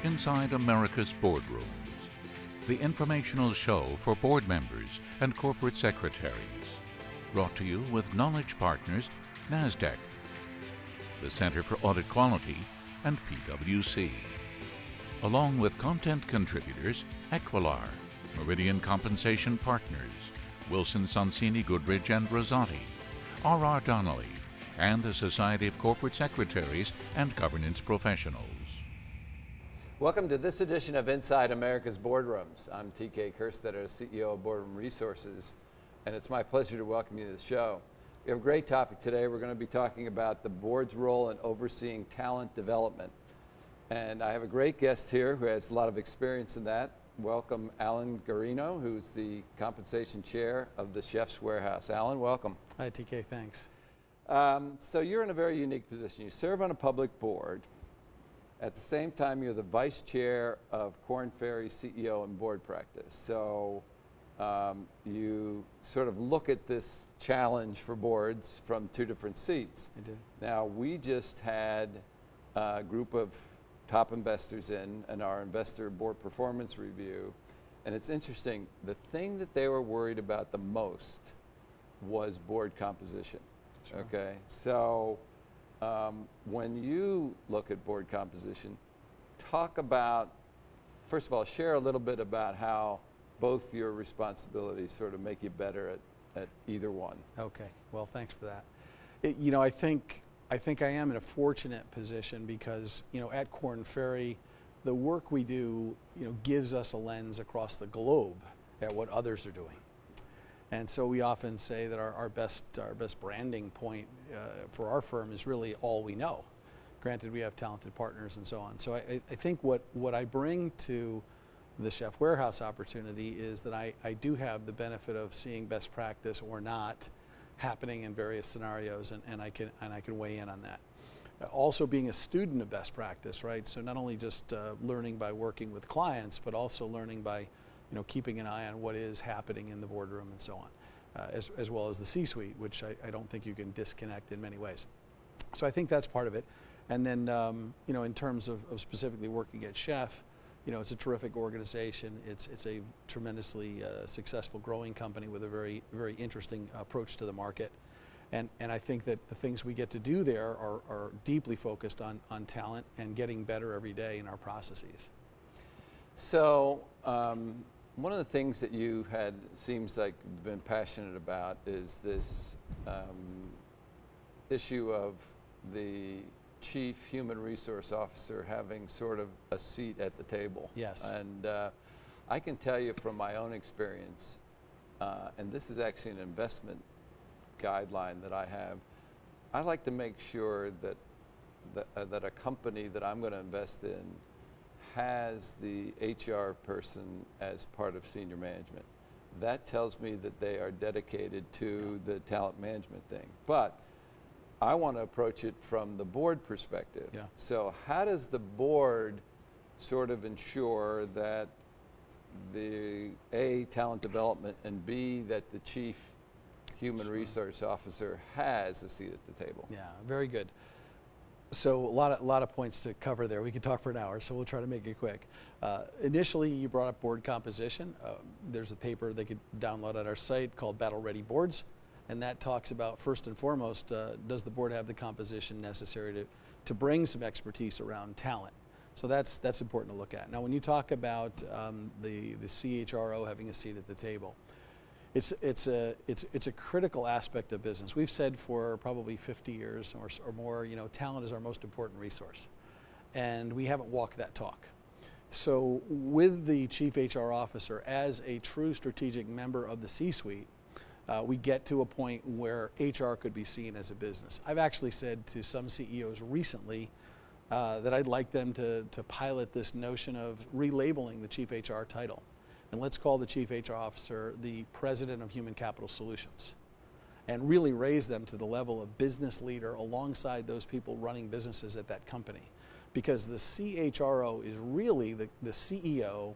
Inside America's Boardrooms, the informational show for board members and corporate secretaries. Brought to you with Knowledge Partners, NASDAQ, the Center for Audit Quality, and PwC. Along with content contributors Equilar, Meridian Compensation Partners, Wilson Sonsini Goodrich and Rosati, R.R. Donnelly, and the Society of Corporate Secretaries and Governance Professionals. Welcome to this edition of Inside America's Boardrooms. I'm TK Kerstetter, CEO of Boardroom Resources, and it's my pleasure to welcome you to the show. We have a great topic today. We're going to be talking about the board's role in overseeing talent development. And I have a great guest here who has a lot of experience in that. Welcome Alan Guarino, who's the compensation chair of the Chef's Warehouse. Alan, welcome. Hi, TK, thanks. So you're in a very unique position. You serve on a public board. At the same time, you're the vice chair of Korn Ferry CEO and board practice. So you sort of look at this challenge for boards from two different seats. I do. Now, we just had a group of top investors in our investor board performance review. And it's interesting, the thing that they were worried about the most was board composition. Sure. Okay, so when you look at board composition, talk about, first of all, share a little bit about how both your responsibilities sort of make you better at either one. Okay, well, thanks for that. I think I am in a fortunate position because, at Korn Ferry, the work we do, gives us a lens across the globe at what others are doing. And so we often say that our best branding point for our firm is really all we know. Granted, we have talented partners and so on. So I think what I bring to the Chef Warehouse opportunity is that I do have the benefit of seeing best practice or not happening in various scenarios, and I can weigh in on that. Also being a student of best practice, right? So not only just learning by working with clients, but also learning by keeping an eye on what is happening in the boardroom and so on, as well as the C-suite, which I don't think you can disconnect in many ways. So I think that's part of it. And then, in terms of specifically working at Chef, it's a terrific organization. It's a tremendously successful growing company with a very, very interesting approach to the market. And I think that the things we get to do there are deeply focused on talent and getting better every day in our processes. So one of the things that you seems like been passionate about is this issue of the Chief Human Resource Officer having sort of a seat at the table. Yes. And I can tell you from my own experience, and this is actually an investment guideline that I have, I like to make sure that a company that I'm going to invest in has the HR person as part of senior management. That tells me that they are dedicated to the talent management thing. But I want to approach it from the board perspective. Yeah. So how does the board sort of ensure that the A, talent development, and B, that the chief human resource officer has a seat at the table? Yeah, very good. So a lot of points to cover there. We could talk for an hour, so we'll try to make it quick. Initially, you brought up board composition. There's a paper they could download at our site called Battle Ready Boards. And that talks about, first and foremost, does the board have the composition necessary to bring some expertise around talent? So that's important to look at. Now, when you talk about the CHRO having a seat at the table, it's a critical aspect of business. We've said for probably 50 years or more, talent is our most important resource, and we haven't walked that talk. So with the chief HR officer as a true strategic member of the C-suite, we get to a point where HR could be seen as a business. I've actually said to some CEOs recently that I'd like them to pilot this notion of relabeling the chief HR title. And let's call the chief HR officer the president of human capital solutions, and really raise them to the level of business leader alongside those people running businesses at that company. Because the CHRO is really the CEO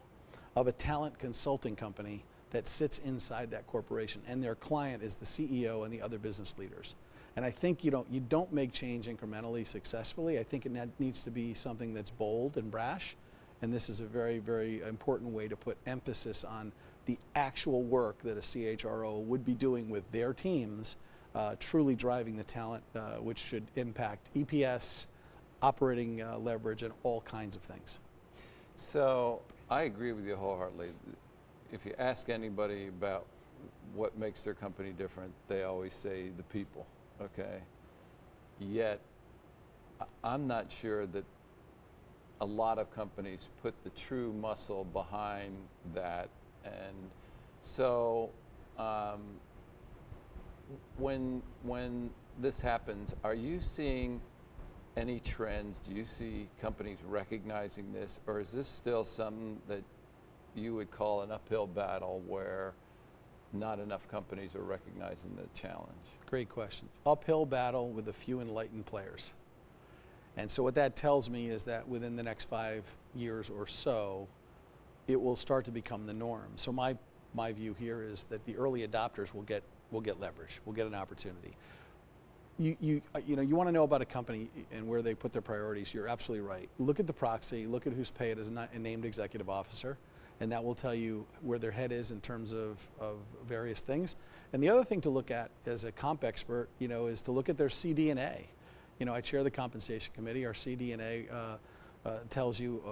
of a talent consulting company that sits inside that corporation, and their client is the CEO and the other business leaders. And I think you don't make change incrementally successfully. I think it needs to be something that's bold and brash, And this is a very, very important way to put emphasis on the actual work that a CHRO would be doing with their teams, truly driving the talent, which should impact EPS, operating leverage, and all kinds of things. So I agree with you wholeheartedly. If you ask anybody about what makes their company different, they always say the people, okay? Yet, I'm not sure that a lot of companies put the true muscle behind that. And so when this happens, are you seeing any trends? Do you see companies recognizing this, or is this still something that you would call an uphill battle where not enough companies are recognizing the challenge? Great question. Uphill battle with a few enlightened players. And so what that tells me is that within the next 5 years or so, it will start to become the norm. So my view here is that the early adopters will get leverage, will get an opportunity. You want to know about a company and where they put their priorities. You're absolutely right. Look at the proxy, look at who's paid as a named executive officer, and that will tell you where their head is in terms of various things. And the other thing to look at as a comp expert, is to look at their CD&A. I chair the compensation committee. Our CD&A tells you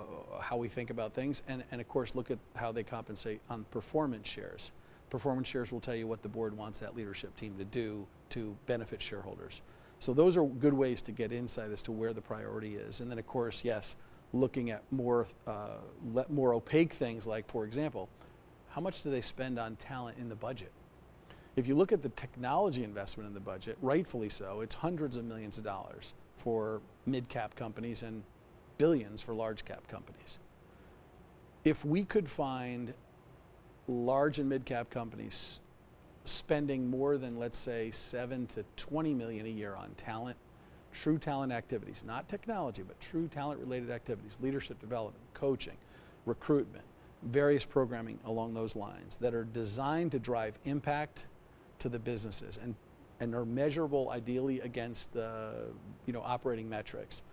how we think about things, and of course look at how they compensate on performance shares. Performance shares will tell you what the board wants that leadership team to do to benefit shareholders. So those are good ways to get insight as to where the priority is. And then of course, yes, looking at more opaque things like, for example, how much do they spend on talent in the budget? If you look at the technology investment in the budget, rightfully so, it's hundreds of millions of dollars for mid-cap companies and billions for large-cap companies. If we could find large and mid-cap companies spending more than, let's say, 7 to 20 million a year on talent, true talent activities, not technology, but true talent-related activities, leadership development, coaching, recruitment, various programming along those lines that are designed to drive impact to the businesses and are measurable ideally against operating metrics,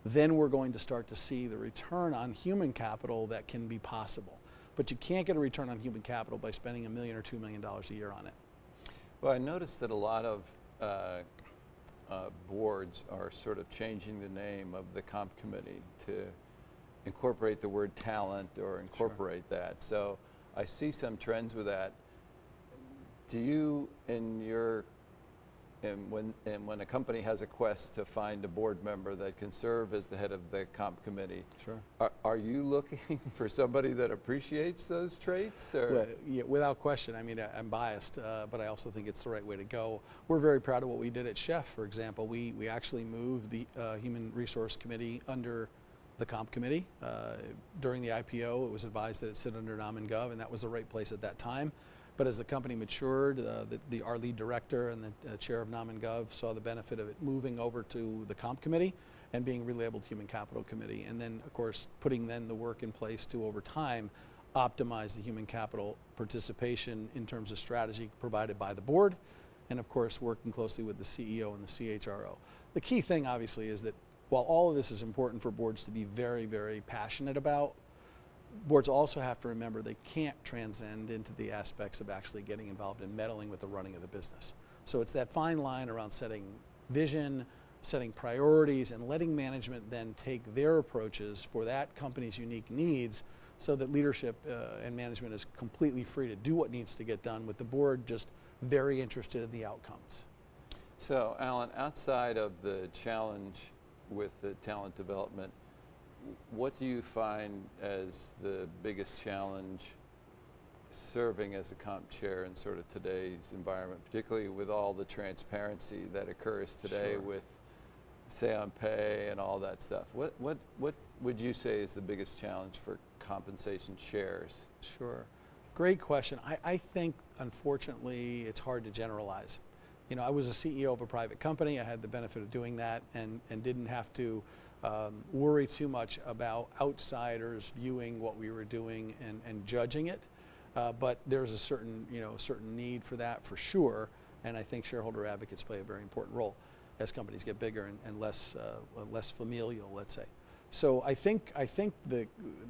then we're going to start to see the return on human capital that can be possible. But you can't get a return on human capital by spending $1 million or $2 million a year on it. Well, I noticed that a lot of boards are sort of changing the name of the comp committee to incorporate the word talent or incorporate that. So I see some trends with that. Do you, when a company has a quest to find a board member that can serve as the head of the comp committee, are you looking for somebody that appreciates those traits? Or? Well, yeah, without question. I mean, I'm biased, but I also think it's the right way to go. We're very proud of what we did at Chef, for example. We actually moved the Human Resource Committee under the comp committee. During the IPO, it was advised that it sit under Nom and Gov, and that was the right place at that time. But as the company matured, our lead director and the chair of Nom and Gov saw the benefit of it moving over to the comp committee and being relabeled Human Capital Committee. And then, of course, putting then the work in place to, over time, optimize the human capital participation in terms of strategy provided by the board, and of course, working closely with the CEO and the CHRO. The key thing, obviously, is that while all of this is important for boards to be very, very passionate about, boards also have to remember they can't transcend into the aspects of actually getting involved in meddling with the running of the business. So it's that fine line around setting vision, setting priorities, and letting management then take their approaches for that company's unique needs so that leadership and management is completely free to do what needs to get done, with the board just very interested in the outcomes. So, Alan, outside of the challenge with the talent development, what do you find as the biggest challenge serving as a comp chair in sort of today's environment, particularly with all the transparency that occurs today with say on pay and all that stuff? What would you say is the biggest challenge for compensation chairs? Sure. Great question. I think, unfortunately, it's hard to generalize. I was a CEO of a private company. I had the benefit of doing that and didn't have to worry too much about outsiders viewing what we were doing and judging it. But there's a certain need for that, for sure. And I think shareholder advocates play a very important role as companies get bigger and less familial, let's say. So I think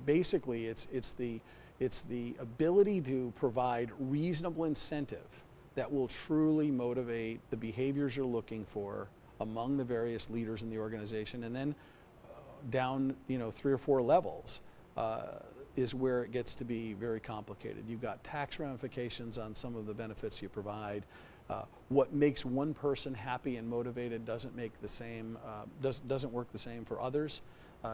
basically it's the ability to provide reasonable incentive that will truly motivate the behaviors you're looking for among the various leaders in the organization, and then down 3 or 4 levels is where it gets to be very complicated. You've got tax ramifications on some of the benefits you provide. What makes one person happy and motivated doesn't make the same doesn't work the same for others.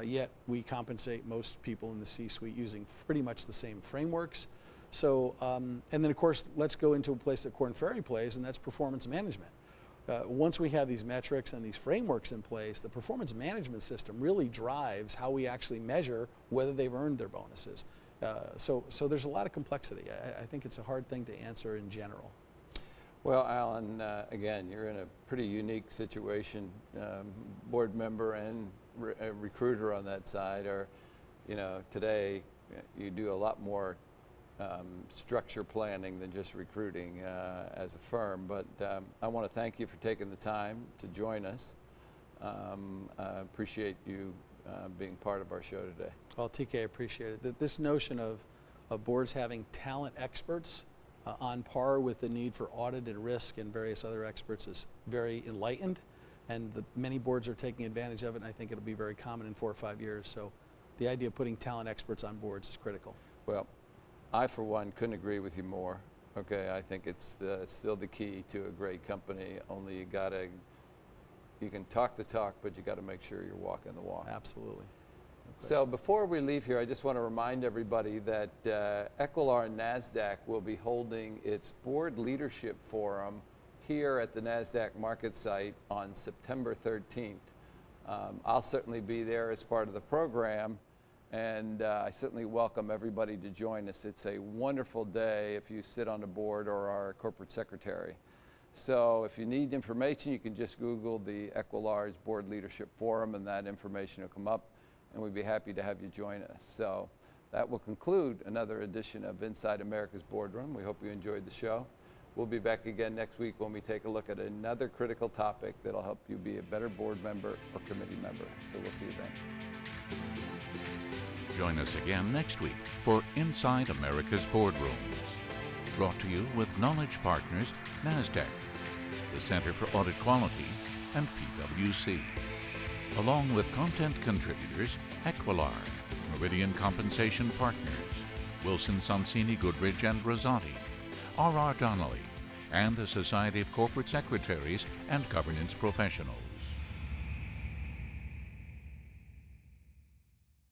Yet we compensate most people in the C-suite using pretty much the same frameworks. So, and then of course, let's go into a place that Korn Ferry plays, and that's performance management. Once we have these metrics and these frameworks in place, the performance management system really drives how we actually measure whether they've earned their bonuses. So there's a lot of complexity. I think it's a hard thing to answer in general. Well, Alan, again, you're in a pretty unique situation, board member and recruiter on that side, or, today you do a lot more structure planning than just recruiting as a firm. But I want to thank you for taking the time to join us. I appreciate you being part of our show today. Well, TK, I appreciate it. This notion of boards having talent experts on par with the need for audit and risk and various other experts is very enlightened, and many boards are taking advantage of it, and I think it'll be very common in 4 or 5 years. So the idea of putting talent experts on boards is critical. Well, I, for one, couldn't agree with you more. Okay, I think it's still the key to a great company. Only you can talk the talk, but you got to make sure you're walking the walk. Absolutely. No So before we leave here, I just want to remind everybody that Equilar and NASDAQ will be holding its board leadership forum here at the NASDAQ market site on September 13th. I'll certainly be there as part of the program, and I certainly welcome everybody to join us. It's a wonderful day if you sit on the board or are a corporate secretary. So if you need information, you can just Google the Equilar's Board Leadership Forum, and that information will come up, and we'd be happy to have you join us. So that will conclude another edition of Inside America's Boardroom. We hope you enjoyed the show. We'll be back again next week when we take a look at another critical topic that'll help you be a better board member or committee member. So we'll see you then. Join us again next week for Inside America's Boardrooms. Brought to you with Knowledge Partners, NASDAQ, the Center for Audit Quality, and PwC. Along with content contributors Equilar, Meridian Compensation Partners, Wilson Sonsini Goodrich and Rosati, R.R. Donnelly, and the Society of Corporate Secretaries and Governance Professionals.